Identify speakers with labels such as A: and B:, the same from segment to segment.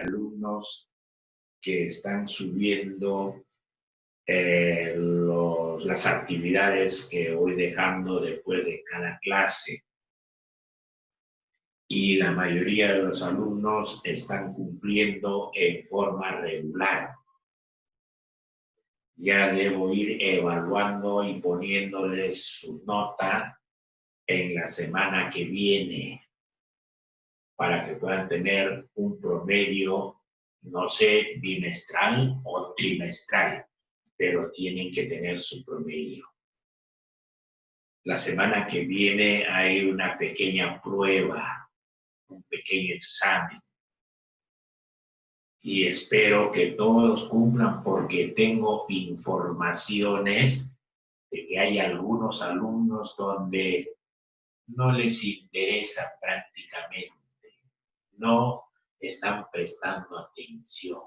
A: alumnos que están subiendo las actividades que voy dejando después de cada clase. Y la mayoría de los alumnos están cumpliendo en forma regular. Ya debo ir evaluando y poniéndoles su nota en la semana que viene para que puedan tener un promedio, no sé, bimestral o trimestral, pero tienen que tener su promedio. La semana que viene hay una pequeña prueba, un pequeño examen. Y espero que todos cumplan porque tengo informaciones de que hay algunos alumnos donde no les interesa prácticamente, no están prestando atención,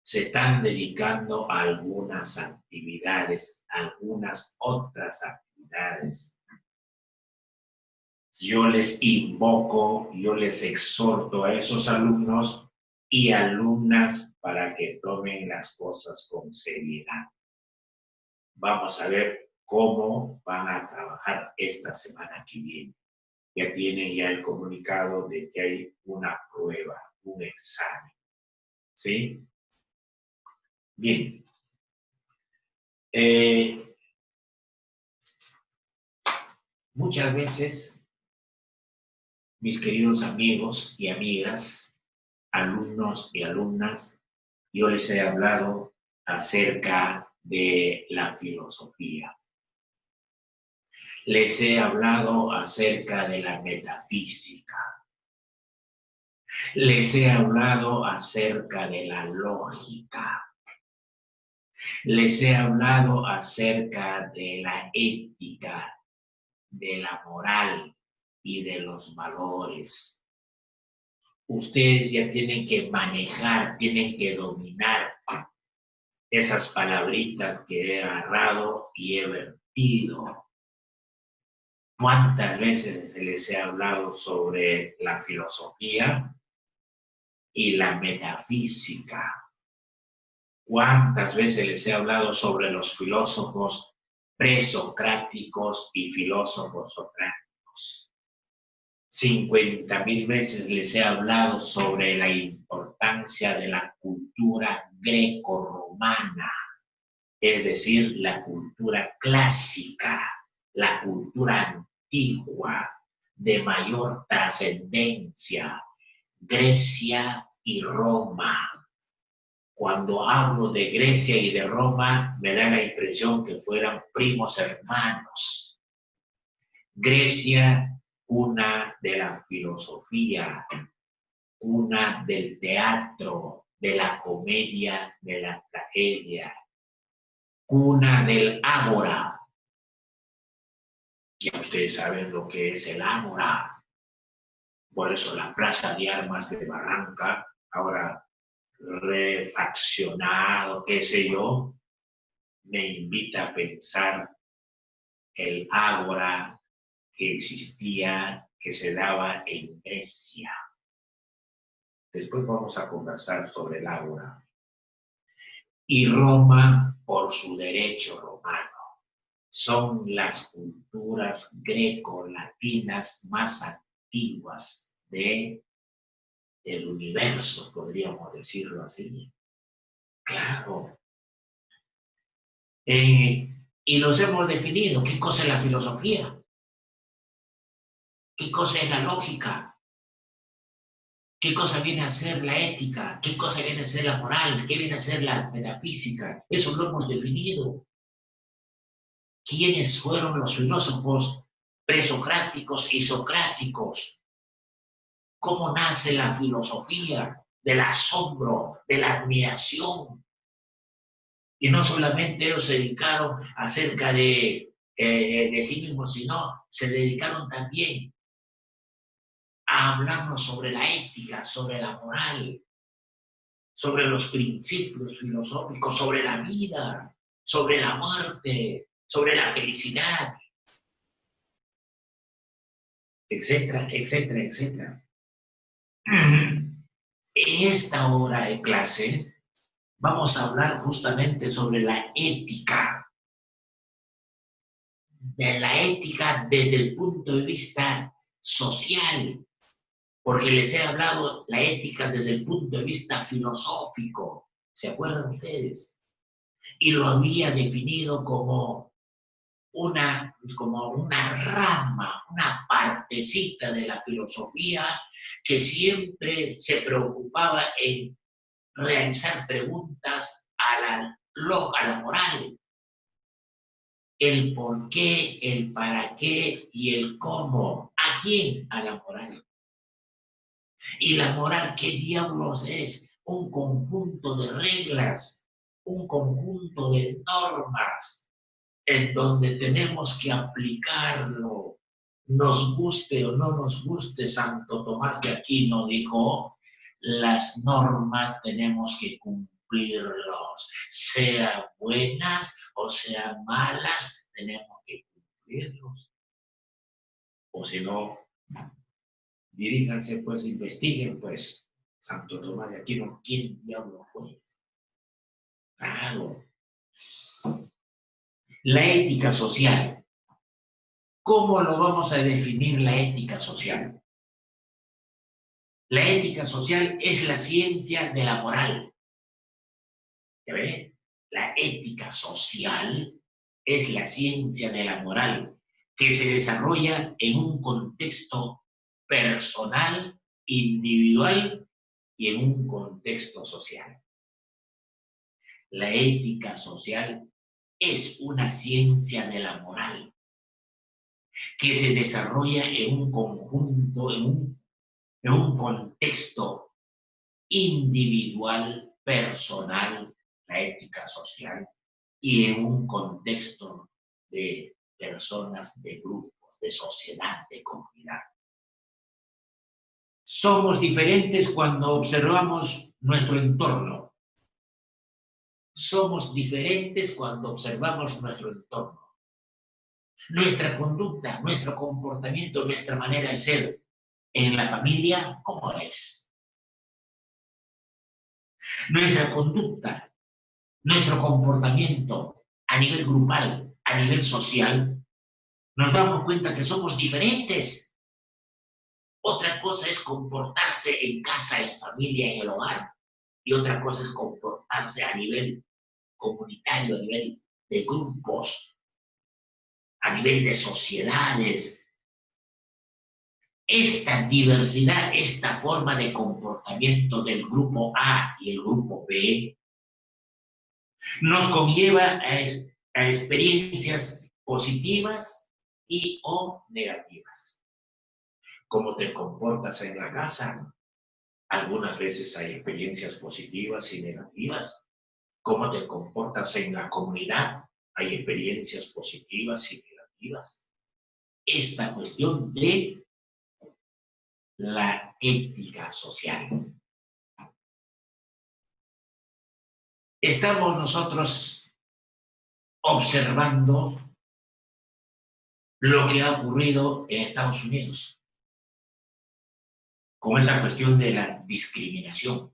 A: se están dedicando a algunas actividades, algunas otras actividades. Yo les invoco, yo les exhorto a esos alumnos y alumnas para que tomen las cosas con seriedad. Vamos a ver cómo van a trabajar esta semana que viene. Ya tienen ya el comunicado de que hay una prueba, un examen. ¿Sí? Bien. Muchas veces, mis queridos amigos y amigas, alumnos y alumnas, yo les he hablado acerca de la filosofía. Les he hablado acerca de la metafísica. Les he hablado acerca de la lógica. Les he hablado acerca de la ética, de la moral y de los valores. Ustedes ya tienen que manejar, tienen que dominar esas palabritas que he agarrado y he vertido. ¿Cuántas veces les he hablado sobre la filosofía y la metafísica? ¿Cuántas veces les he hablado sobre los filósofos presocráticos y filósofos socráticos? 50,000 veces les he hablado sobre la importancia de la cultura greco-romana, es decir, la cultura clásica, la cultura antigua, de mayor trascendencia, Grecia y Roma. Cuando hablo de Grecia y de Roma, me da la impresión que fueran primos hermanos. Grecia, cuna de la filosofía, cuna del teatro, de la comedia, de la tragedia, cuna del ágora. Ya ustedes saben lo que es el ágora. Por eso la Plaza de Armas de Barranca, ahora refaccionado, qué sé yo, me invita a pensar el ágora que existía, que se daba en Grecia. Después vamos a conversar sobre el ágora. Y Roma por su derecho romano. Son las culturas greco-latinas más antiguas del universo, podríamos decirlo así. Claro. Y los hemos definido. ¿Qué cosa es la filosofía? ¿Qué cosa es la lógica? ¿Qué cosa viene a ser la ética? ¿Qué cosa viene a ser la moral? ¿Qué viene a ser la metafísica? Eso lo hemos definido. ¿Quiénes fueron los filósofos presocráticos y socráticos? ¿Cómo nace la filosofía? Del asombro, de la admiración. Y no solamente ellos se dedicaron acerca de sí mismos, sino se dedicaron también a hablarnos sobre la ética, sobre la moral, sobre los principios filosóficos, sobre la vida, sobre la muerte, sobre la felicidad, etcétera, etcétera, etcétera. En esta hora de clase vamos a hablar justamente sobre la ética, de la ética desde el punto de vista social, porque les he hablado la ética desde el punto de vista filosófico, ¿se acuerdan ustedes? Y lo había definido como una rama, una partecita de la filosofía que siempre se preocupaba en realizar preguntas a la moral, el por qué, el para qué y el cómo. ¿A quién? A la moral. ¿Y la moral qué diablos es? Un conjunto de reglas, un conjunto de normas en donde tenemos que aplicarlo, nos guste o no nos guste. Santo Tomás de Aquino dijo, las normas tenemos que cumplirlos, sean buenas o sean malas, tenemos que cumplirlos. O si no, diríjanse, pues, investiguen, pues, Santo Tomás de Aquino, ¿quién diablo fue? Claro. La ética social. ¿Cómo lo vamos a definir la ética social? La ética social es la ciencia de la moral. ¿Ya ven? La ética social es la ciencia de la moral que se desarrolla en un contexto personal, individual y en un contexto social. La ética social es una ciencia de la moral que se desarrolla en un conjunto, en un contexto individual, personal, la ética social, y en un contexto de personas, de grupos, de sociedad, de comunidad. Somos diferentes cuando observamos nuestro entorno. Somos diferentes cuando observamos nuestro entorno. Nuestra conducta, nuestro comportamiento, nuestra manera de ser en la familia, ¿cómo es? Nuestra conducta, nuestro comportamiento a nivel grupal, a nivel social, nos damos cuenta que somos diferentes. Otra cosa es comportarse en casa, en familia, en el hogar, y otra cosa es comportarse a nivel comunitario, a nivel de grupos, a nivel de sociedades. Esta diversidad, esta forma de comportamiento del grupo A y el grupo B, nos conlleva a experiencias positivas y o negativas. Cómo te comportas en la casa. Algunas veces hay experiencias positivas y negativas. Cómo te comportas en la comunidad. Hay experiencias positivas y negativas. Esta cuestión de la ética social. Estamos nosotros observando lo que ha ocurrido en Estados Unidos con esa cuestión de la discriminación,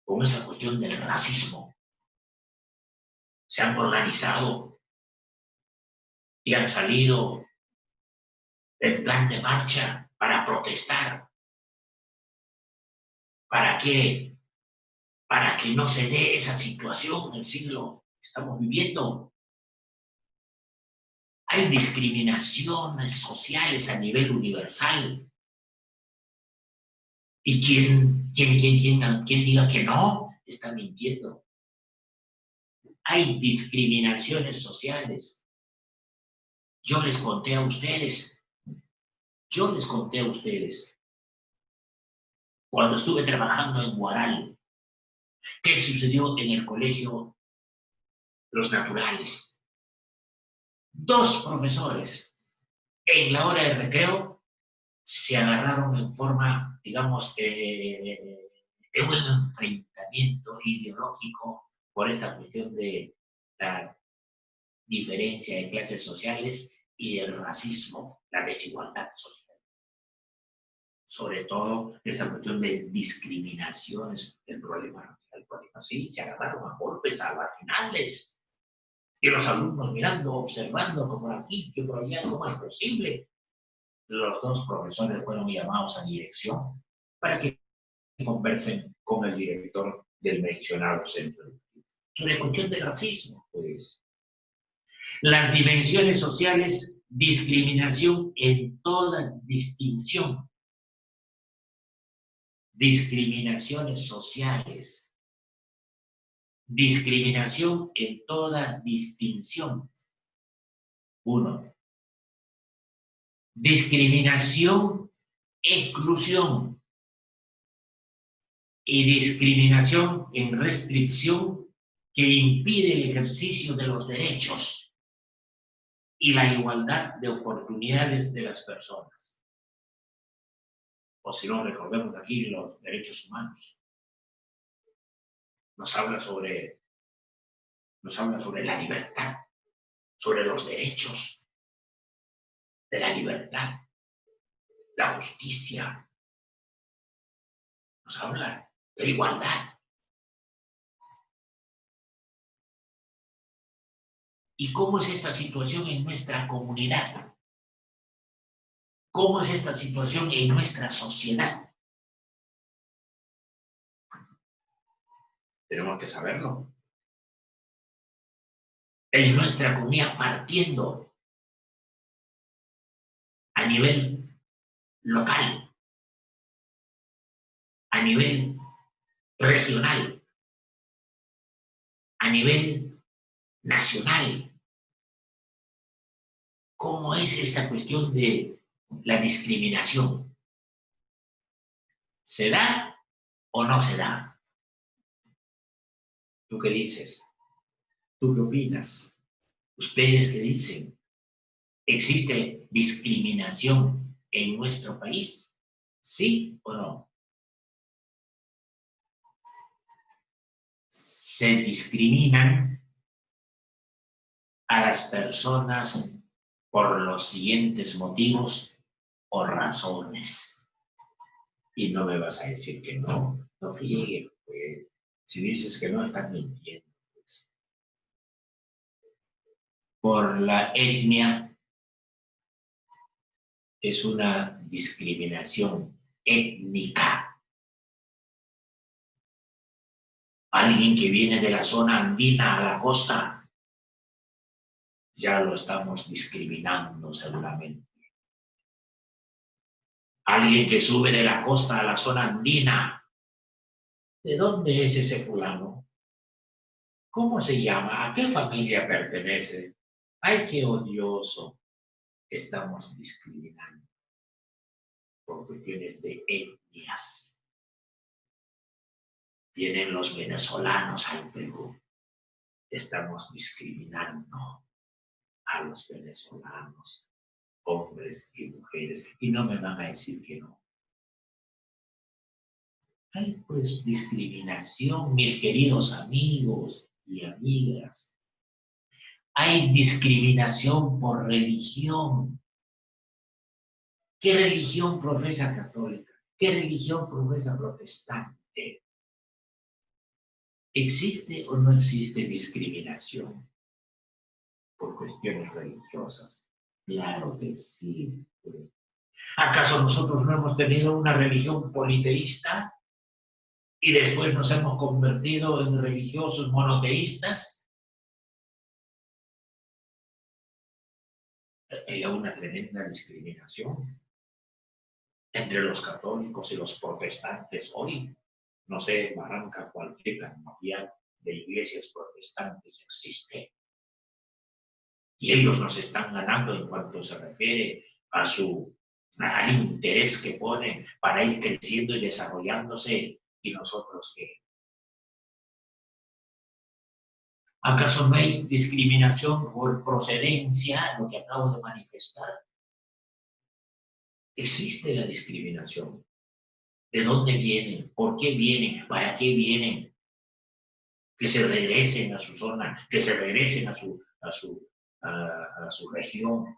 A: con esa cuestión del racismo. Se han organizado y han salido en plan de marcha para protestar. ¿Para qué? Para que no se dé esa situación en el siglo que estamos viviendo. Hay discriminaciones sociales a nivel universal. Y quien diga que no, está mintiendo. Hay discriminaciones sociales. Yo les conté a ustedes, cuando estuve trabajando en Guaral, qué sucedió en el colegio Los Naturales. Dos profesores, en la hora de recreo, se agarraron en forma, digamos, de un enfrentamiento ideológico por esta cuestión de la diferencia de clases sociales y el racismo, la desigualdad social. Sobre todo esta cuestión de discriminaciones, el problema sí, se agarraron a golpes a marginales, y los alumnos mirando, observando, como aquí, que por allá, ¿cómo es posible? Los dos profesores fueron llamados a dirección para que conversen con el director del mencionado centro. Sobre cuestión del racismo, pues. Las dimensiones sociales, discriminación en toda distinción. Discriminaciones sociales. Discriminación en toda distinción. 1. Discriminación, exclusión y discriminación en restricción que impide el ejercicio de los derechos y la igualdad de oportunidades de las personas. O si no, recordemos aquí los derechos humanos. Nos habla sobre la libertad, sobre los derechos de la libertad, la justicia. Nos habla de la igualdad. ¿Y cómo es esta situación en nuestra comunidad? ¿Cómo es esta situación en nuestra sociedad? Tenemos que saberlo. En nuestra comunidad, partiendo a nivel local, a nivel regional, a nivel nacional. ¿Cómo es esta cuestión de la discriminación? ¿Se da o no se da? ¿Tú qué dices? ¿Tú qué opinas? ¿Ustedes qué dicen? ¿Existe discriminación en nuestro país? ¿Sí o no? Se discriminan a las personas por los siguientes motivos o razones. Y no me vas a decir que no, no friegue, pues. Si dices que no, estás mintiendo, pues. Por la etnia es una discriminación étnica. Alguien que viene de la zona andina a la costa, ya lo estamos discriminando seguramente. Alguien que sube de la costa a la zona andina, ¿de dónde es ese fulano? ¿Cómo se llama? ¿A qué familia pertenece? ¡Ay, qué odioso! Estamos discriminando por cuestiones de etnias. Vienen los venezolanos al Perú. Estamos discriminando a los venezolanos, hombres y mujeres, y no me van a decir que no. Hay pues discriminación, mis queridos amigos y amigas. Hay discriminación por religión. ¿Qué religión profesa católica? ¿Qué religión profesa protestante? ¿Existe o no existe discriminación por cuestiones religiosas? Claro que sí. ¿Acaso nosotros no hemos tenido una religión politeísta y después nos hemos convertido en religiosos monoteístas? Hay una tremenda discriminación entre los católicos y los protestantes hoy. No sé, en Barranca cualquier cantidad de iglesias protestantes existe. Y ellos nos están ganando en cuanto se refiere al interés que ponen para ir creciendo y desarrollándose. ¿Y nosotros qué? ¿Acaso no hay discriminación por procedencia, lo que acabo de manifestar? Existe la discriminación. ¿De dónde vienen? ¿Por qué vienen? ¿Para qué vienen? Que se regresen a su zona, que se regresen a su región.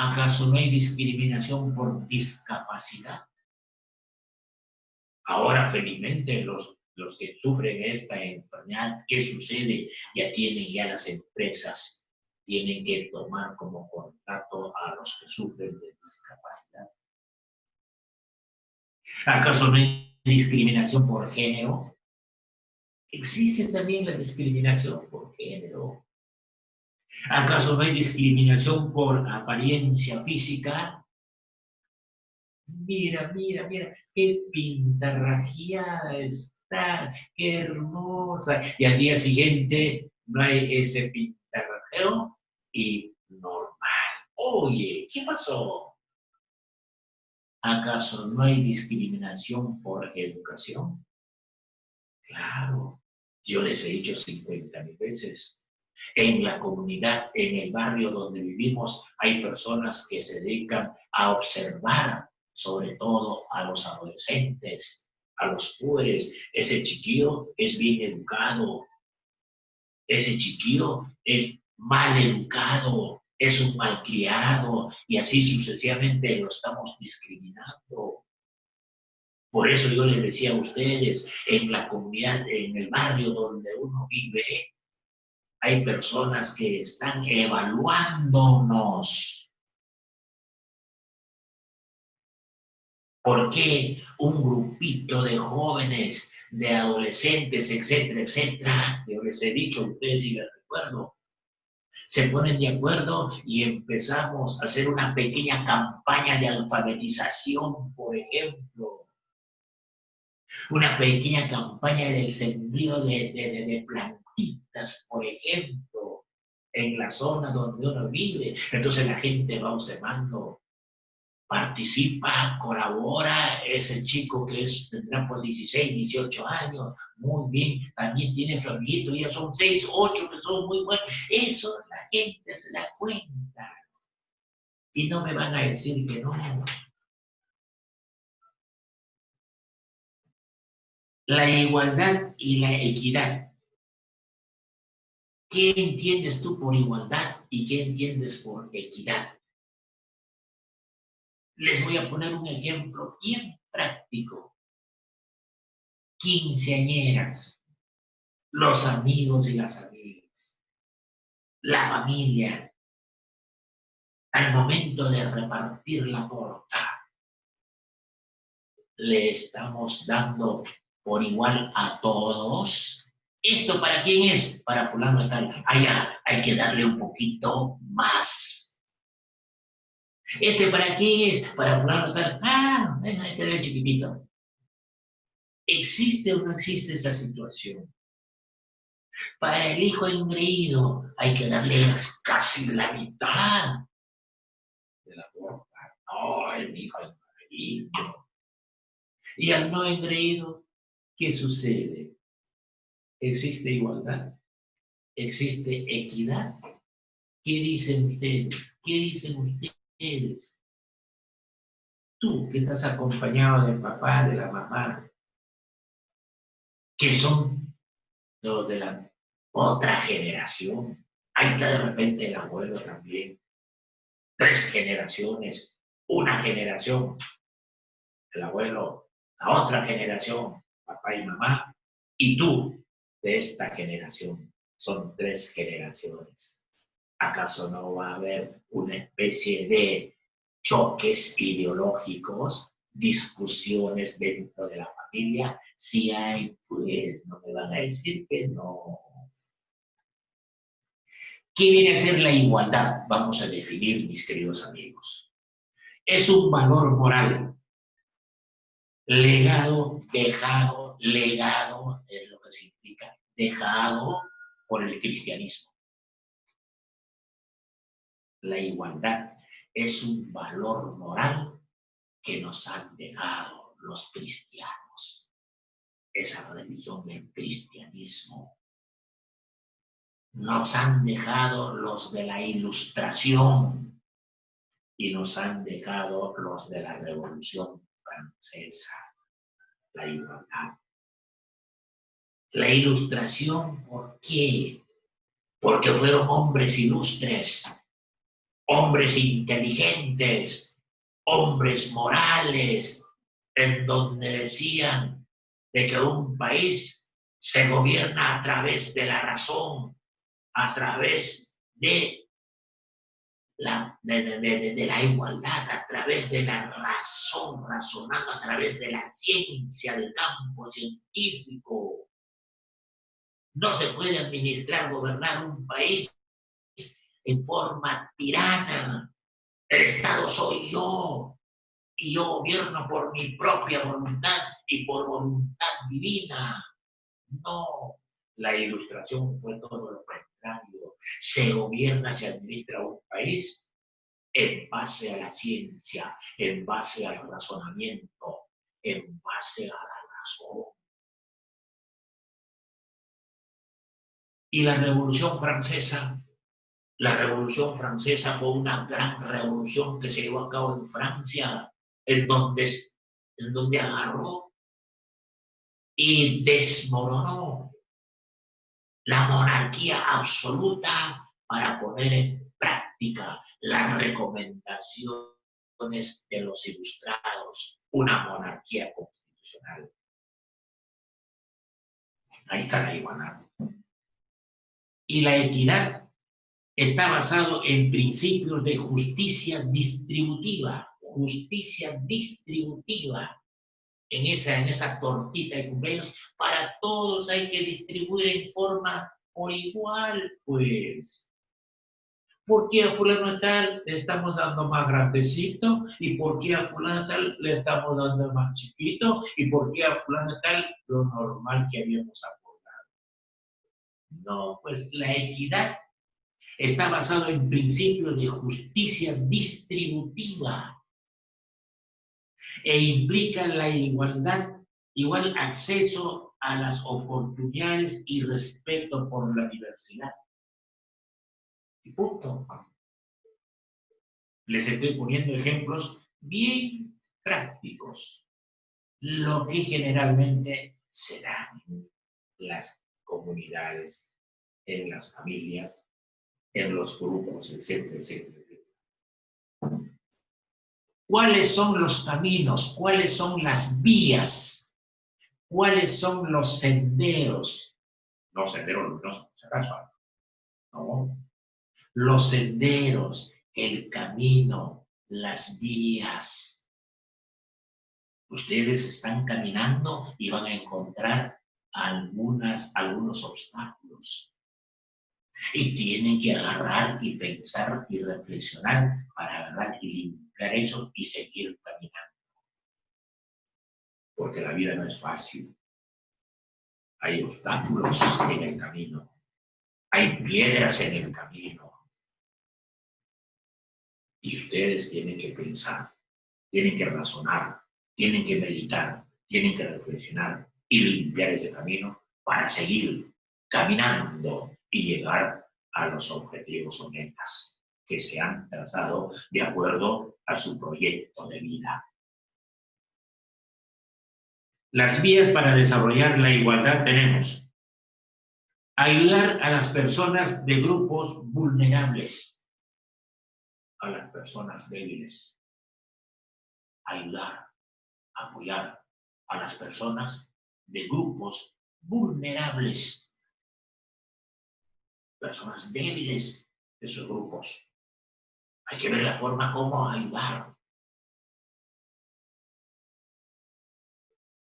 A: ¿Acaso no hay discriminación por discapacidad? Ahora, felizmente, los que sufren esta enfermedad, ¿qué sucede? Ya las empresas tienen que tomar como contrato a los que sufren de discapacidad. ¿Acaso no hay discriminación por género? Existe también la discriminación por género. ¿Acaso no hay discriminación por apariencia física? Mira, mira, mira, qué pintarrajeada está, qué hermosa. Y al día siguiente no hay ese pintarrajeo y normal. Oye, ¿qué pasó? ¿Acaso no hay discriminación por educación? Claro, yo les he dicho 50,000 veces. En la comunidad, en el barrio donde vivimos, hay personas que se dedican a observar, sobre todo a los adolescentes, a los jóvenes. Ese chiquillo es bien educado, ese chiquillo es mal educado, es un malcriado, y así sucesivamente lo estamos discriminando. Por eso yo les decía a ustedes, en la comunidad, en el barrio donde uno vive, hay personas que están evaluándonos. ¿Por qué un grupito de jóvenes, de adolescentes, etcétera, etcétera, yo les he dicho a ustedes y les recuerdo, se ponen de acuerdo y empezamos a hacer una pequeña campaña de alfabetización, por ejemplo, una pequeña campaña del sembrío de plantitas, por ejemplo, en la zona donde uno vive. Entonces la gente va observando, participa, colabora. Ese chico que tendrá por 16, 18 años, muy bien, también tiene su amiguito, ya son 6, 8 que son muy buenos. Eso la gente se da cuenta. Y no me van a decir que no. La igualdad y la equidad. ¿Qué entiendes tú por igualdad y qué entiendes por equidad? Les voy a poner un ejemplo bien práctico. Quinceañeras, los amigos y las amigas, la familia, al momento de repartir la torta, le estamos dando por igual a todos. ¿Esto para quién es? Para fulano de tal. Allá hay que darle un poquito más. ¿Para quién es? Para fulano de tal. Ah, hay que darle chiquitito. ¿Existe o no existe esa situación? Para el hijo engreído hay que darle casi la mitad de la torta. No, el hijo engreído. Y al no engreído, ¿qué sucede? ¿Existe igualdad? ¿Existe equidad? ¿Qué dicen ustedes? ¿Qué dicen ustedes? Tú que estás acompañado del papá, de la mamá, que son los de la otra generación. Ahí está de repente el abuelo también. 3 generaciones, una generación, el abuelo, la otra generación, papá y mamá, y tú de esta generación. Son 3 generaciones. ¿Acaso no va a haber una especie de choques ideológicos, discusiones dentro de la familia? Si hay, pues no me van a decir que no. ¿Qué viene a ser la igualdad? Vamos a definir, mis queridos amigos. Es un valor moral, legado, dejado, legado es lo que significa, dejado por el cristianismo. La igualdad es un valor moral que nos han dejado los cristianos, esa religión del cristianismo. Nos han dejado los de la Ilustración y nos han dejado los de la Revolución Francesa, la igualdad. La Ilustración, ¿por qué? Porque fueron hombres ilustres, hombres inteligentes, hombres morales, en donde decían de que un país se gobierna a través de la razón, a través de la igualdad, a través de la razón, razonando a través de la ciencia del campo científico. No se puede administrar, gobernar un país en forma tirana. El Estado soy yo, y yo gobierno por mi propia voluntad y por voluntad divina. No, la Ilustración fue todo lo contrario. Se gobierna, se administra un país en base a la ciencia, en base al razonamiento, en base a la razón. Y la Revolución Francesa fue una gran revolución que se llevó a cabo en Francia, en donde agarró y desmoronó la monarquía absoluta para poner en práctica las recomendaciones de los Ilustrados, una monarquía constitucional. Ahí está la igualdad. Y la equidad está basado en principios de justicia distributiva. Justicia distributiva. En esa tortita de cumpleaños, para todos hay que distribuir en forma por igual, pues. ¿Por qué a fulano tal le estamos dando más grandecito? ¿Y por qué a fulano tal le estamos dando más chiquito? ¿Y por qué a fulano tal lo normal que habíamos acordado? No, pues la equidad está basada en principios de justicia distributiva e implica la igual acceso a las oportunidades y respeto por la diversidad. Y punto. Les estoy poniendo ejemplos bien prácticos. Lo que generalmente se da en las comunidades, en las familias, en los grupos, etcétera, etcétera, etcétera. ¿Cuáles son los caminos? ¿Cuáles son las vías? ¿Cuáles son los senderos? Los senderos luminosos, ¿se acaso? No. Los senderos, el camino, las vías. Ustedes están caminando y van a encontrar algunos obstáculos. Y tienen que agarrar y pensar y reflexionar para agarrar y limpiar eso y seguir caminando. Porque la vida no es fácil. Hay obstáculos en el camino. Hay piedras en el camino. Y ustedes tienen que pensar, tienen que razonar, tienen que meditar, tienen que reflexionar y limpiar ese camino para seguir caminando y llegar a los objetivos o metas que se han trazado de acuerdo a su proyecto de vida. Las vías para desarrollar la igualdad tenemos: ayudar a las personas de grupos vulnerables, a las personas débiles. Ayudar, apoyar a las personas de grupos vulnerables, personas débiles de esos grupos. Hay que ver la forma como ayudar.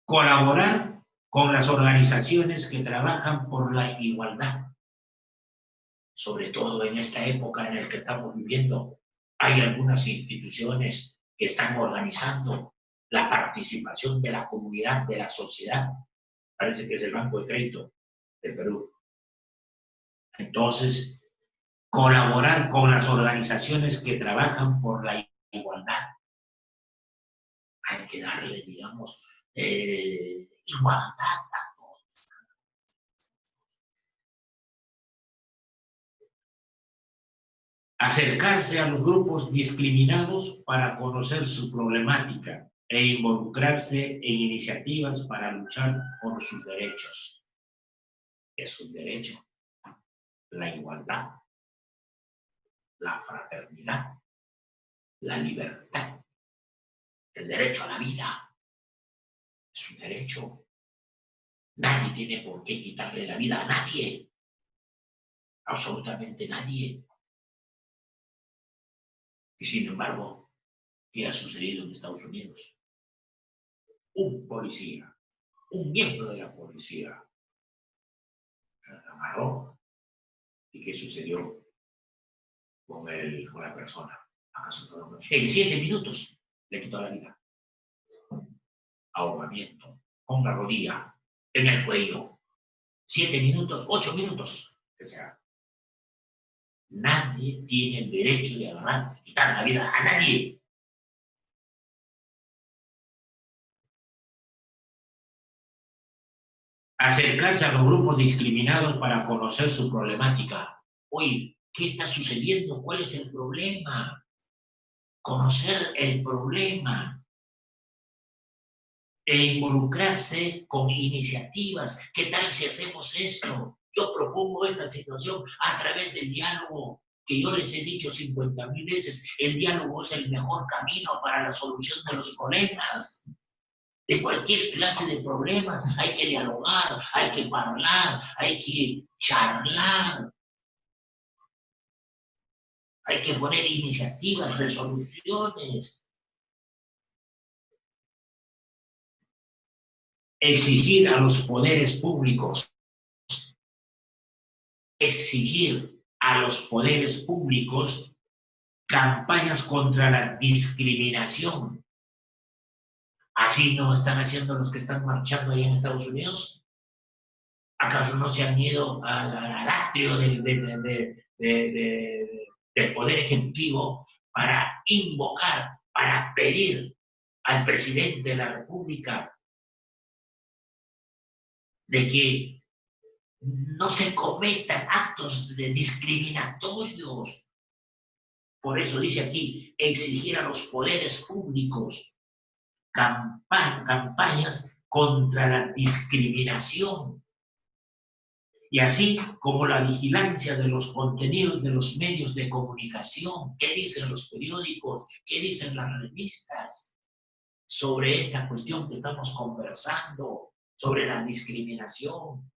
A: Colaborar con las organizaciones que trabajan por la igualdad. Sobre todo en esta época en la que estamos viviendo, hay algunas instituciones que están organizando la participación de la comunidad, de la sociedad. Parece que es el Banco de Crédito del Perú. Entonces, colaborar con las organizaciones que trabajan por la igualdad. Hay que darle, digamos, igualdad a todos. Acercarse a los grupos discriminados para conocer su problemática e involucrarse en iniciativas para luchar por sus derechos. Es un derecho, la igualdad. la fraternidad, la libertad, el derecho a la vida. Es un derecho. Nadie tiene por qué quitarle la vida a nadie. Absolutamente nadie. Y sin embargo, ¿qué ha sucedido en Estados Unidos? Un policía, un miembro de la policía, la agarró. ¿Y qué sucedió con la persona? ¿Acaso en 7 minutos le quitó la vida? Ahogamiento, con la rodilla, en el cuello. 7 minutos, 8 minutos, que sea. Nadie tiene el derecho de agarrar y quitar la vida a nadie. Acercarse a los grupos discriminados para conocer su problemática. Oye, ¿qué está sucediendo? ¿Cuál es el problema? Conocer el problema e involucrarse con iniciativas. ¿Qué tal si hacemos esto? Yo propongo esta situación a través del diálogo, que yo les he dicho 50.000 veces. El diálogo es el mejor camino para la solución de los problemas. De cualquier clase de problemas hay que dialogar, hay que hablar, hay que charlar. Hay que poner iniciativas, resoluciones. Exigir a los poderes públicos, campañas contra la discriminación. ¿Así no están haciendo los que están marchando ahí en Estados Unidos? ¿Acaso no se han ido al atrio del Poder Ejecutivo para invocar, para pedir al presidente de la República de que no se cometan actos discriminatorios? Por eso dice aquí, exigir a los poderes públicos campañas contra la discriminación, y así como la vigilancia de los contenidos de los medios de comunicación. ¿Qué dicen los periódicos? ¿Qué dicen las revistas sobre esta cuestión que estamos conversando, sobre la discriminación?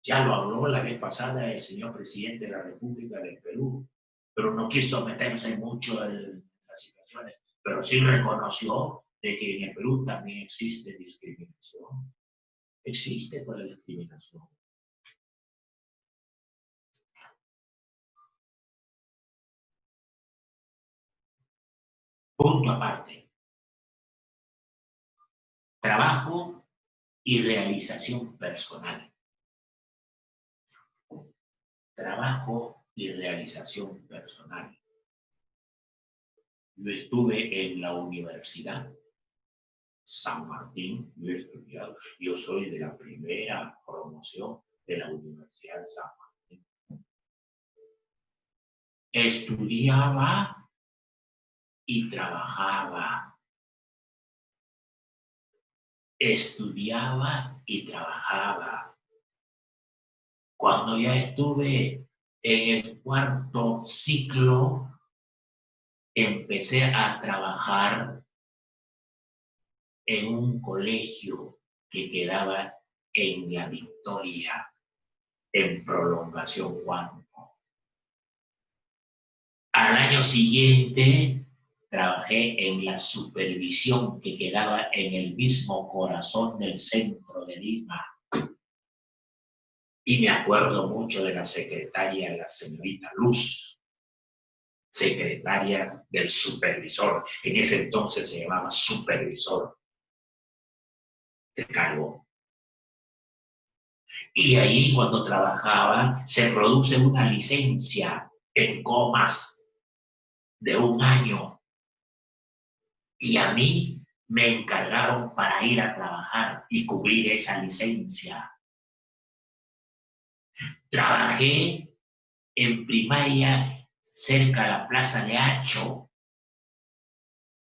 A: Ya lo habló la vez pasada el señor presidente de la República del Perú, pero no quiso meterse mucho en esas situaciones, pero sí reconoció de que en el Perú también existe discriminación. Existe la discriminación. Punto aparte. Trabajo y realización personal. Trabajo y realización personal. Yo estuve en la Universidad San Martín, yo he estudiado. Yo soy de la primera promoción de la Universidad San Martín. Estudiaba y trabajaba. Estudiaba y trabajaba. Cuando ya estuve en el 4º ciclo, empecé a trabajar en un colegio que quedaba en La Victoria, en Prolongación Juan. Al año siguiente trabajé en la supervisión que quedaba en el mismo corazón del centro de Lima. Y me acuerdo mucho de la secretaria, la señorita Luz, secretaria del supervisor. En ese entonces se llamaba supervisor el cargo. Y ahí, cuando trabajaba, se produce una licencia en comas de 1 año. Y a mí me encargaron para ir a trabajar y cubrir esa licencia. Trabajé en primaria cerca de la Plaza de Hacho,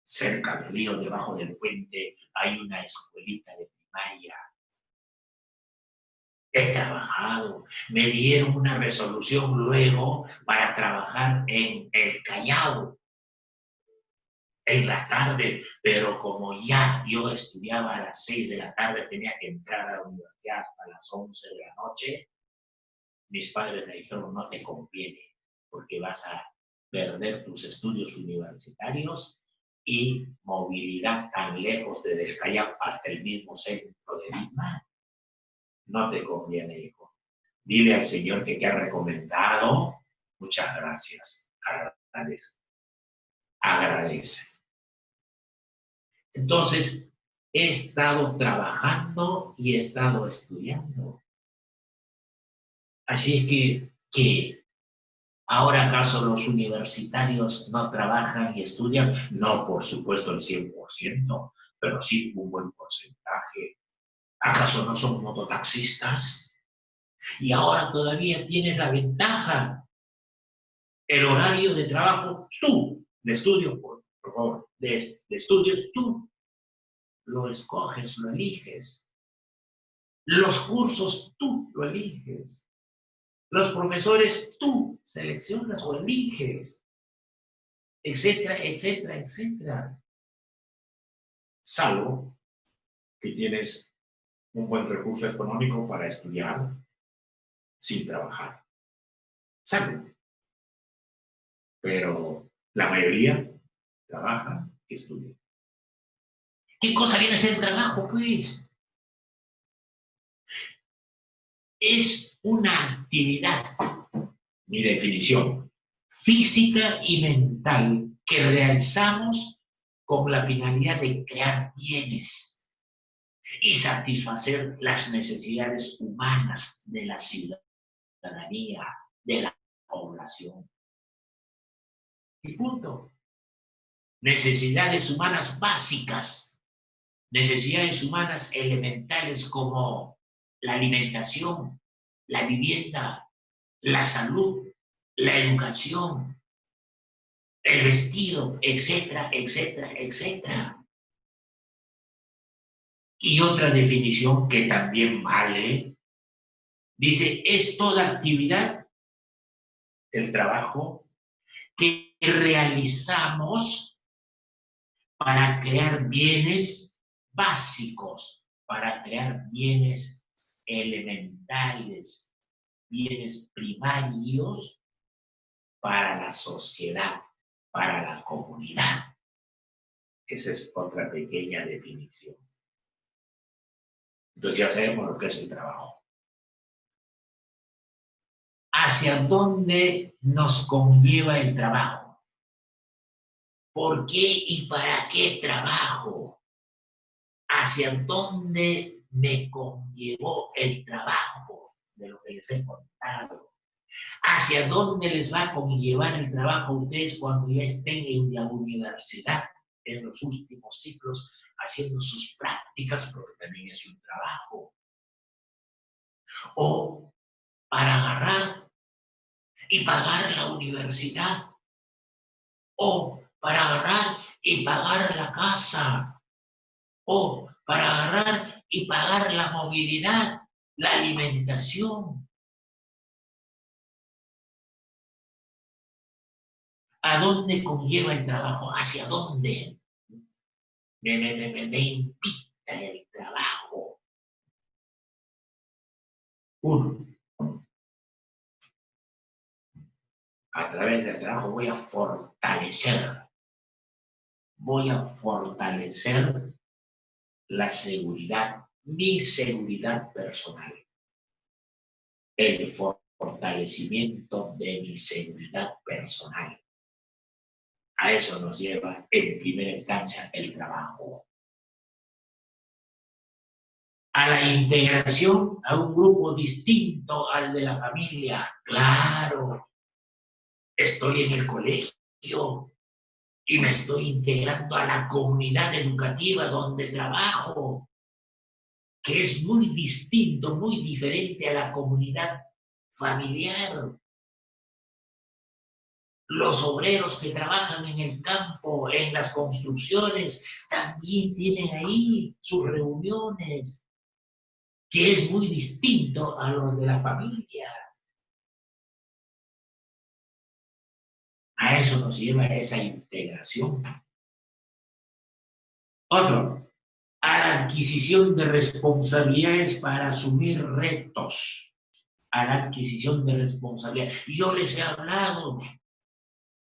A: cerca del río, debajo del puente, hay una escuelita de primaria. he trabajado. Me dieron una resolución luego para trabajar en el Callao en la tarde, pero como ya yo estudiaba a las 6 de la tarde, tenía que entrar a la universidad hasta las 11 de la noche, mis padres me dijeron, no te conviene, porque vas a perder tus estudios universitarios y movilidad tan lejos desde el Callao hasta el mismo centro de Lima. No te conviene, hijo. Dile al Señor que te ha recomendado. Muchas gracias. Agradece. Agradece. Entonces, he estado trabajando y he estado estudiando. Así es que ¿ahora acaso los universitarios no trabajan y estudian? No, por supuesto el 100%, pero sí un buen porcentaje. ¿Acaso no son mototaxistas? Y ahora todavía tienes la ventaja. El horario de trabajo, tú, de estudio, por favor, de estudios, tú lo escoges, lo eliges. Los cursos, tú lo eliges. Los profesores, tú seleccionas o eliges, etcétera, etcétera, etcétera. Salvo que tienes un buen recurso económico para estudiar sin trabajar. Salvo. Pero la mayoría trabaja y estudia. ¿Qué cosa viene a ser el trabajo, pues? Es una actividad, mi definición, física y mental que realizamos con la finalidad de crear bienes y satisfacer las necesidades humanas de la ciudadanía, de la población. Y punto. Necesidades humanas básicas, necesidades humanas elementales como la alimentación, la vivienda, la salud, la educación, el vestido, etcétera, etcétera, etcétera. Y otra definición que también vale, dice, es toda actividad, el trabajo, que realizamos para crear bienes básicos, para crear bienes elementales, bienes primarios para la sociedad, para la comunidad. Esa es otra pequeña definición. Entonces ya sabemos lo que es el trabajo. ¿Hacia dónde nos conlleva el trabajo? ¿Por qué y para qué trabajo? ¿Hacia dónde me conllevó el trabajo de lo que les he contado? ¿Hacia dónde les va a conllevar el trabajo a ustedes cuando ya estén en la universidad, en los últimos ciclos, haciendo sus prácticas, porque también es un trabajo? O para agarrar y pagar la universidad, o para agarrar y pagar la casa, o para agarrar y pagar la movilidad, la alimentación. ¿A dónde conlleva el trabajo? ¿Hacia dónde? Me invita el trabajo. Uno, a través del trabajo voy a fortalecer la seguridad, mi seguridad personal, el fortalecimiento de mi seguridad personal. A eso nos lleva en primera instancia el trabajo. A la integración a un grupo distinto al de la familia. Claro, estoy en el colegio y me estoy integrando a la comunidad educativa donde trabajo, que es muy distinto, muy diferente a la comunidad familiar. Los obreros que trabajan en el campo, en las construcciones, también tienen ahí sus reuniones. que es muy distinto a los de la familia. A eso nos lleva esa integración. Otro, a la adquisición de responsabilidades para asumir retos. A la adquisición de responsabilidades. Yo les he hablado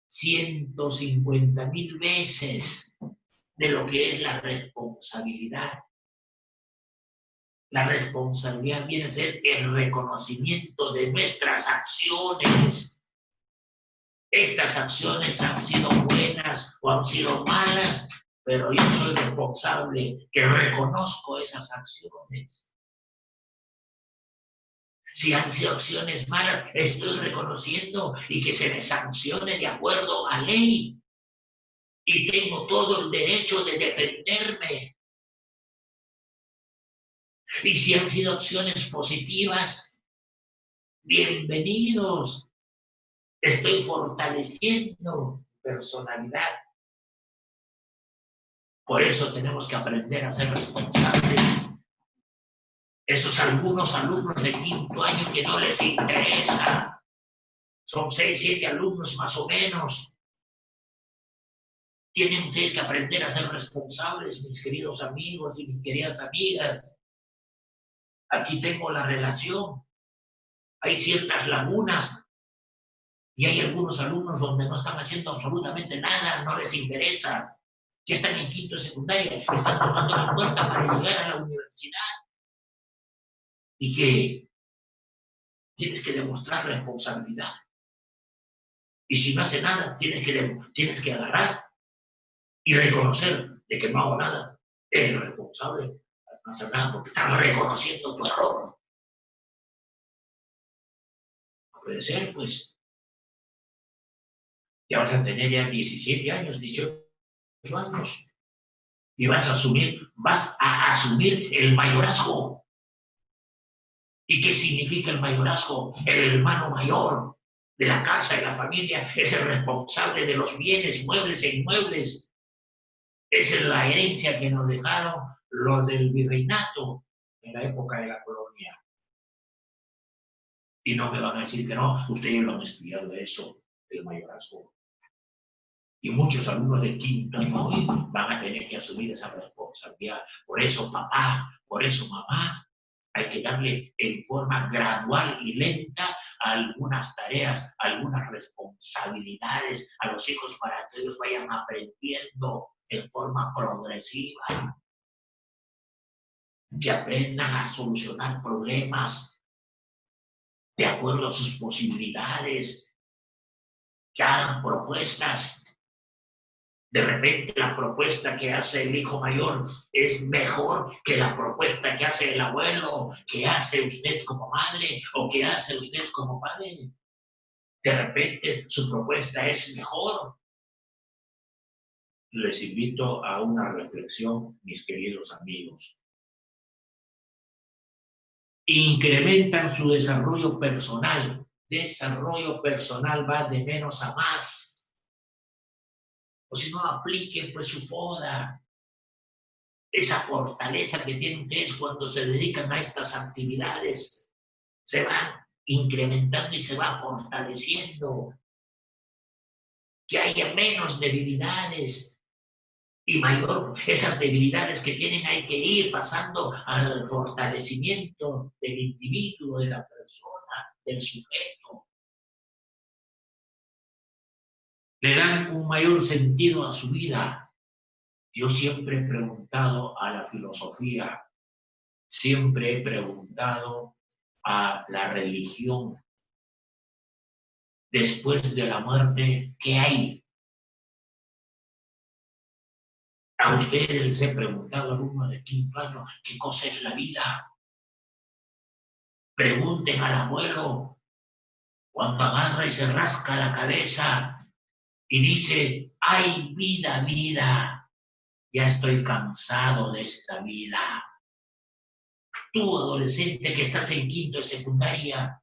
A: 150,000 veces de lo que es la responsabilidad. La responsabilidad viene a ser el reconocimiento de nuestras acciones. Estas acciones han sido buenas o han sido malas, pero yo soy responsable que reconozco esas acciones. Si han sido acciones malas, estoy reconociendo y que se me sancione de acuerdo a ley. Y tengo todo el derecho de defenderme. Y si han sido acciones positivas, bienvenidos. Estoy fortaleciendo personalidad. Por eso tenemos que aprender a ser responsables. Esos algunos alumnos de quinto año que no les interesa. Son 6, 7 alumnos más o menos. Tienen ustedes que aprender a ser responsables, mis queridos amigos y mis queridas amigas. Aquí tengo la relación. Hay ciertas lagunas y hay algunos alumnos donde no están haciendo absolutamente nada, no les interesa. Ya están en quinto de secundaria, están tocando la puerta para llegar a la universidad. Y que tienes que demostrar responsabilidad. Y si no hace nada, tienes que agarrar y reconocer de que no hago nada. Eres responsable, no hacer nada porque estás reconociendo tu error. No puede ser, pues. Ya vas a tener ya 17 años, 18 años. Y vas a asumir el mayorazgo. ¿Y qué significa el mayorazgo? El hermano mayor de la casa, de la familia, es el responsable de los bienes, muebles e inmuebles. Esa es la herencia que nos dejaron los del virreinato en la época de la colonia. Y no me van a decir que no, ustedes lo han estudiado eso, el mayorazgo. Y muchos alumnos de quinto año hoy van a tener que asumir esa responsabilidad. Por eso, papá, por eso, mamá, hay que darle en forma gradual y lenta algunas tareas, algunas responsabilidades a los hijos para que ellos vayan aprendiendo en forma progresiva, que aprendan a solucionar problemas de acuerdo a sus posibilidades, que hagan propuestas. De repente la propuesta que hace el hijo mayor es mejor que la propuesta que hace el abuelo, que hace usted como madre o que hace usted como padre. De repente su propuesta es mejor. Les invito a una reflexión, mis queridos amigos. Incrementan su desarrollo personal. Desarrollo personal va de menos a más. O si no, apliquen pues su poda. Esa fortaleza que tienen ustedes cuando se dedican a estas actividades se va incrementando y se va fortaleciendo. Que haya menos debilidades y mayor. Esas debilidades que tienen hay que ir pasando al fortalecimiento del individuo, de la persona, del sujeto. Le dan un mayor sentido a su vida. Yo siempre he preguntado a la filosofía, siempre he preguntado a la religión, después de la muerte, ¿qué hay? A ustedes les he preguntado, alumnos de quinto año, ¿qué cosa es la vida? Pregunten al abuelo cuando agarra y se rasca la cabeza y dice, ¡ay, vida, vida! Ya estoy cansado de esta vida. Tú, adolescente que estás en quinto de secundaria,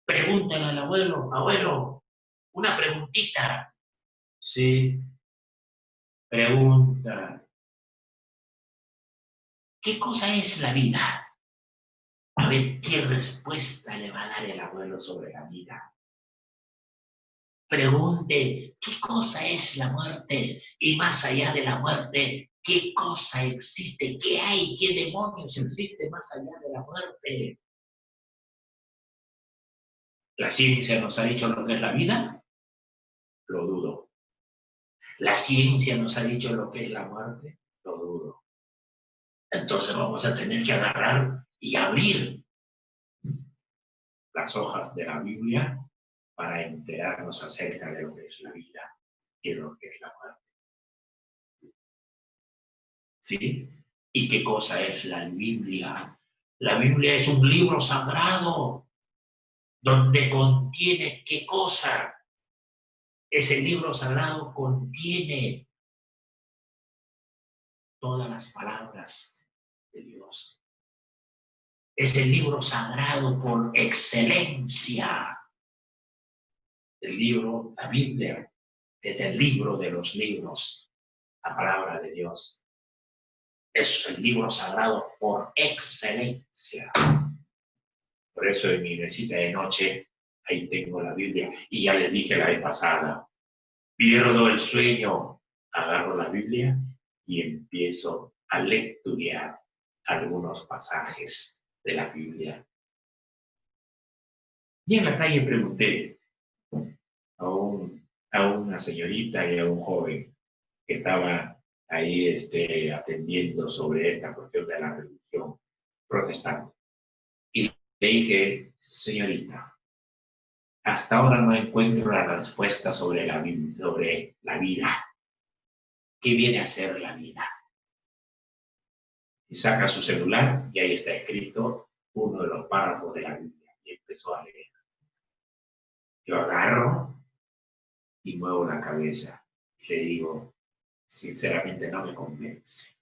A: pregúntale al abuelo, abuelo, una preguntita. Sí, pregunta. ¿Qué cosa es la vida? A ver, ¿qué respuesta le va a dar el abuelo sobre la vida? Pregunte, ¿qué cosa es la muerte? Y más allá de la muerte, ¿qué cosa existe? ¿Qué hay? ¿Qué demonios existe más allá de la muerte? ¿La ciencia nos ha dicho lo que es la vida? Lo dudo. ¿La ciencia nos ha dicho lo que es la muerte? Lo dudo. Entonces vamos a tener que agarrar y abrir las hojas de la Biblia para enterarnos acerca de lo que es la vida y de lo que es la muerte. ¿Sí? ¿Y qué cosa es la Biblia? La Biblia es un libro sagrado donde contiene ¿qué cosa? Ese libro sagrado contiene todas las palabras de Dios. Es el libro sagrado por excelencia. El libro, la Biblia, es el libro de los libros, la palabra de Dios. Es el libro sagrado por excelencia. Por eso en mi mesita de noche, ahí tengo la Biblia. Y ya les dije la vez pasada, pierdo el sueño, agarro la Biblia y empiezo a lecturear algunos pasajes de la Biblia. Y en la calle pregunté a una señorita y a un joven que estaba ahí atendiendo sobre esta cuestión de la religión protestante. Y le dije, señorita, hasta ahora no encuentro la respuesta sobre la vida. ¿Qué viene a ser la vida? Y saca su celular y ahí está escrito uno de los párrafos de la Biblia. Y empezó a leer. Yo agarro y muevo la cabeza. Y le digo, sinceramente no me convence.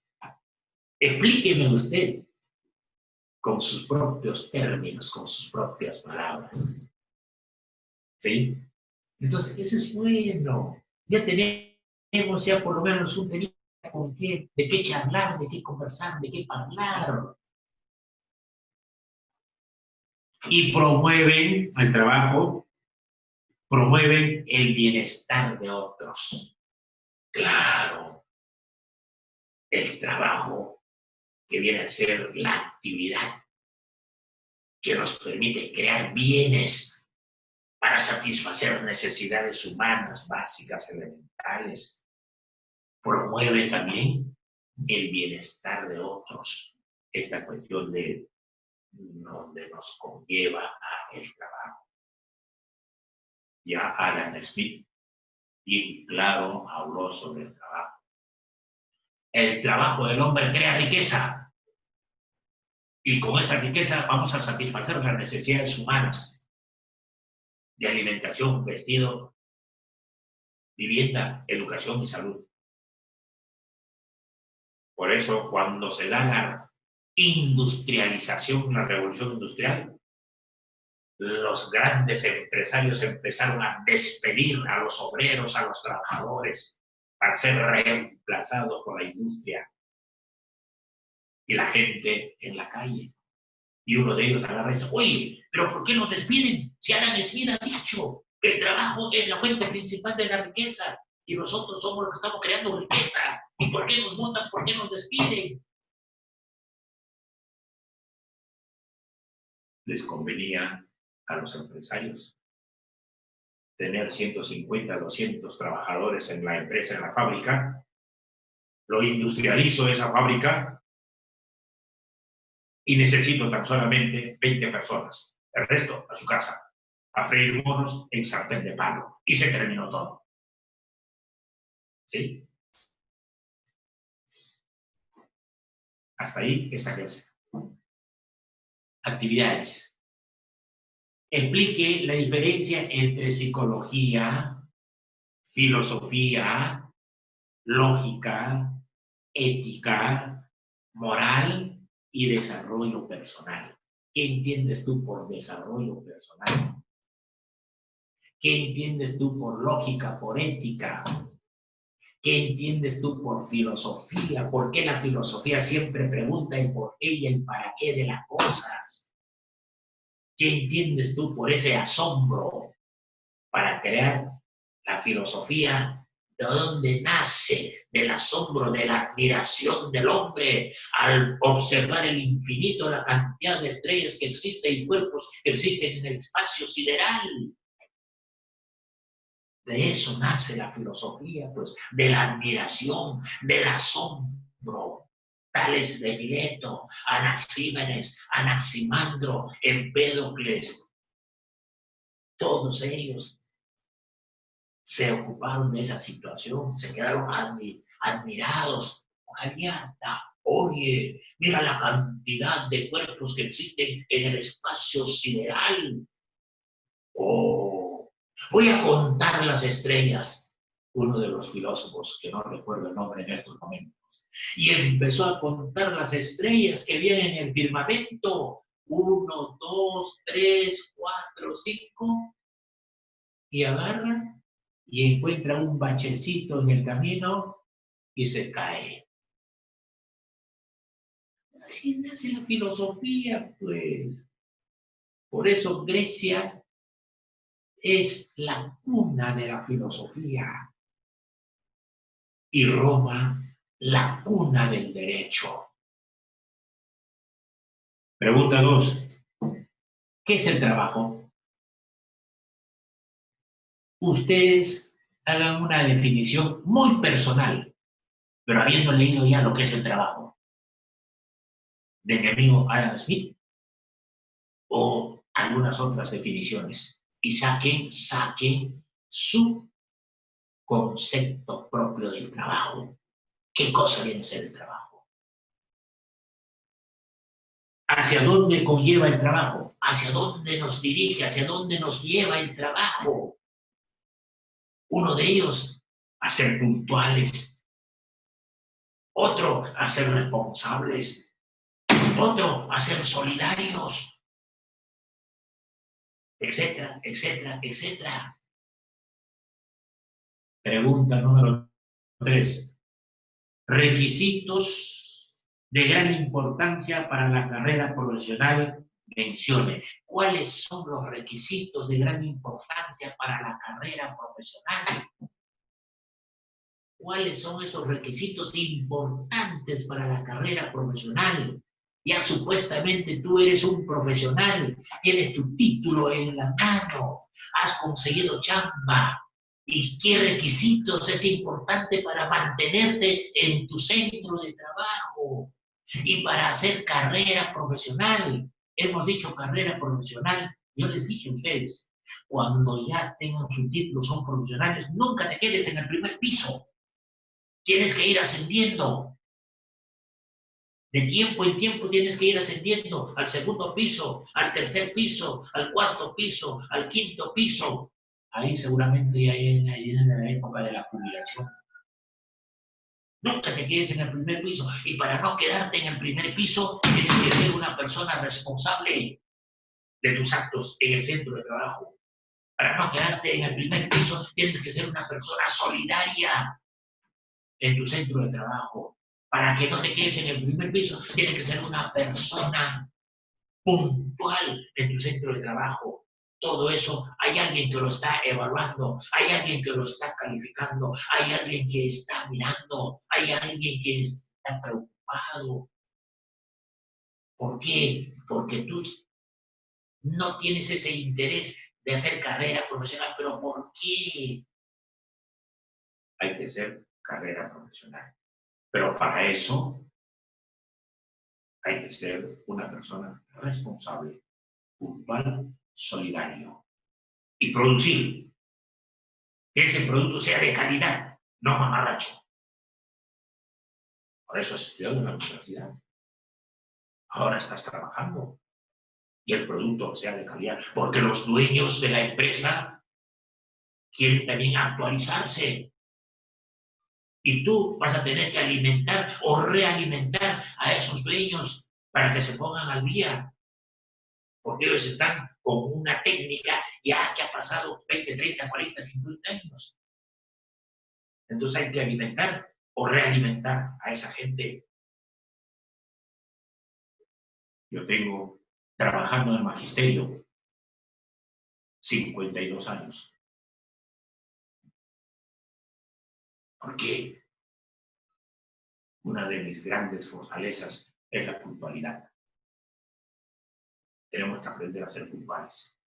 A: Explíqueme usted con sus propios términos, con sus propias palabras. ¿Sí? Entonces, eso es bueno. Ya tenemos ya por lo menos un tema de qué charlar, de qué conversar, de qué hablar. Y promueven el trabajo, promueven el bienestar de otros. Claro, el trabajo que viene a ser la actividad que nos permite crear bienes para satisfacer necesidades humanas básicas, elementales. Promueve también el bienestar de otros. Esta cuestión de donde nos conlleva a el trabajo. Ya Adam Smith bien claro habló sobre el trabajo. El trabajo del hombre crea riqueza. Y con esa riqueza vamos a satisfacer las necesidades humanas de alimentación, vestido, vivienda, educación y salud. Por eso, cuando se da la industrialización, la revolución industrial, los grandes empresarios empezaron a despedir a los obreros, a los trabajadores, para ser reemplazados por la industria. Y la gente en la calle. Y uno de ellos agarra y dice, oye, ¿pero por qué nos despiden? Si Adam Smith ha dicho que el trabajo es la fuente principal de la riqueza y nosotros somos los que estamos creando riqueza. ¿Y por qué nos votan? ¿Por qué nos despiden? Les convenía a los empresarios tener 150, 200 trabajadores en la empresa, en la fábrica. Lo industrializo esa fábrica y necesito tan solamente 20 personas. El resto a su casa, a freír monos en sartén de palo. Y se terminó todo. ¿Sí? Hasta ahí esta clase. Actividades. Explique la diferencia entre psicología, filosofía, lógica, ética, moral y desarrollo personal. ¿Qué entiendes tú por desarrollo personal? ¿Qué entiendes tú por lógica, por ética? ¿Qué entiendes tú por filosofía? ¿Por qué la filosofía siempre pregunta el por qué y el para qué de las cosas? ¿Qué entiendes tú por ese asombro para crear la filosofía? ¿De dónde nace? Del asombro, de la admiración del hombre al observar el infinito, la cantidad de estrellas que existen y cuerpos que existen en el espacio sideral. De eso nace la filosofía, pues, de la admiración, del asombro. Tales de Mileto, Anaxímenes, Anaximandro, Empédocles, todos ellos se ocuparon de esa situación, se quedaron admirados. Oye, mira la cantidad de cuerpos que existen en el espacio sideral. Oh, voy a contar las estrellas. Uno de los filósofos, que no recuerdo el nombre en estos momentos, y empezó a contar las estrellas que vienen en el firmamento. 1, 2, 3, 4, 5, y agarra y encuentra un bachecito en el camino y se cae. Así nace la filosofía, pues. Por eso Grecia es la cuna de la filosofía y Roma la cuna del derecho. Pregunta 2. ¿Qué es el trabajo? Ustedes hagan una definición muy personal, pero habiendo leído ya lo que es el trabajo de mi amigo Adam Smith o algunas otras definiciones, y saquen su concepto propio del trabajo. ¿Qué cosa viene a ser el trabajo? ¿Hacia dónde conlleva el trabajo? ¿Hacia dónde nos dirige? ¿Hacia dónde nos lleva el trabajo? Uno de ellos, a ser puntuales. Otro, a ser responsables. Otro, a ser solidarios. Etcétera, etcétera, etcétera. Pregunta número 3. Requisitos de gran importancia para la carrera profesional. Mencione cuáles son los requisitos de gran importancia para la carrera profesional. ¿Cuáles son esos requisitos importantes para la carrera profesional? Ya supuestamente tú eres un profesional, tienes tu título en la mano, has conseguido chamba. ¿Y qué requisitos es importante para mantenerte en tu centro de trabajo y para hacer carrera profesional? Hemos dicho carrera profesional, yo les dije a ustedes, cuando ya tengan su título, son profesionales, nunca te quedes en el primer piso. Tienes que ir ascendiendo. De tiempo en tiempo tienes que ir ascendiendo al segundo piso, al tercer piso, al cuarto piso, al quinto piso. Ahí seguramente ya en la época de la jubilación. Nunca te quedes en el primer piso. Y para no quedarte en el primer piso, tienes que ser una persona responsable de tus actos en el centro de trabajo. Para no quedarte en el primer piso, tienes que ser una persona solidaria en tu centro de trabajo. Para que no te quedes en el primer piso, tienes que ser una persona puntual en tu centro de trabajo. Todo eso, hay alguien que lo está evaluando, hay alguien que lo está calificando, hay alguien que está mirando, hay alguien que está preocupado. ¿Por qué? Porque tú no tienes ese interés de hacer carrera profesional. ¿Pero por qué? Hay que hacer carrera profesional. Pero para eso hay que ser una persona responsable, puntual, solidario y producir. Que ese producto sea de calidad, no mamarracho. Por eso has estudiado en la universidad. Ahora estás trabajando y el producto sea de calidad, porque los dueños de la empresa quieren también actualizarse. Y tú vas a tener que alimentar o realimentar a esos dueños para que se pongan al día. Porque ellos están con una técnica ya que ha pasado 20, 30, 40, 50 años. Entonces hay que alimentar o realimentar a esa gente. Yo tengo, trabajando en el magisterio, 52 años. Porque una de mis grandes fortalezas es la puntualidad. Tenemos que aprender a ser puntuales.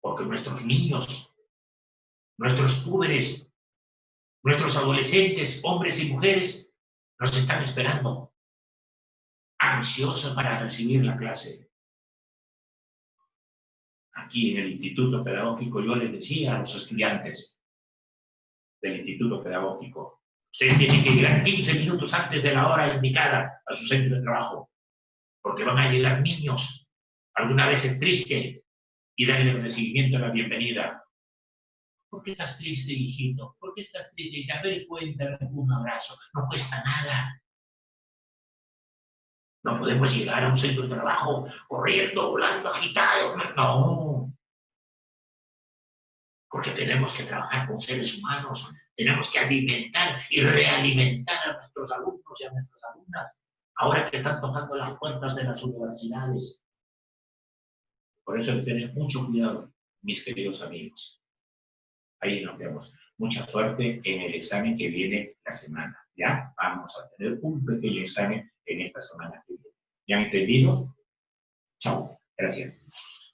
A: Porque nuestros niños, nuestros púberes, nuestros adolescentes, hombres y mujeres, nos están esperando, ansiosos para recibir la clase. Aquí en el Instituto Pedagógico yo les decía a los estudiantes del Instituto Pedagógico, ustedes tienen que llegar 15 minutos antes de la hora indicada a su centro de trabajo, porque van a llegar niños, alguna vez es triste, y darle el recibimiento, la bienvenida. ¿Por qué estás triste, hijito? ¿Por qué estás triste? A ver, cuéntame, un abrazo. No cuesta nada. No podemos llegar a un centro de trabajo corriendo, volando, agitado. No. Porque tenemos que trabajar con seres humanos. Tenemos que alimentar y realimentar a nuestros alumnos y a nuestras alumnas. Ahora que están tocando las puertas de las universidades. Por eso hay que tener mucho cuidado, mis queridos amigos. Ahí nos vemos. Mucha suerte en el examen que viene la semana. ¿Ya? Vamos a tener un pequeño examen en esta semana que viene. ¿Ya han entendido? Chao. Gracias.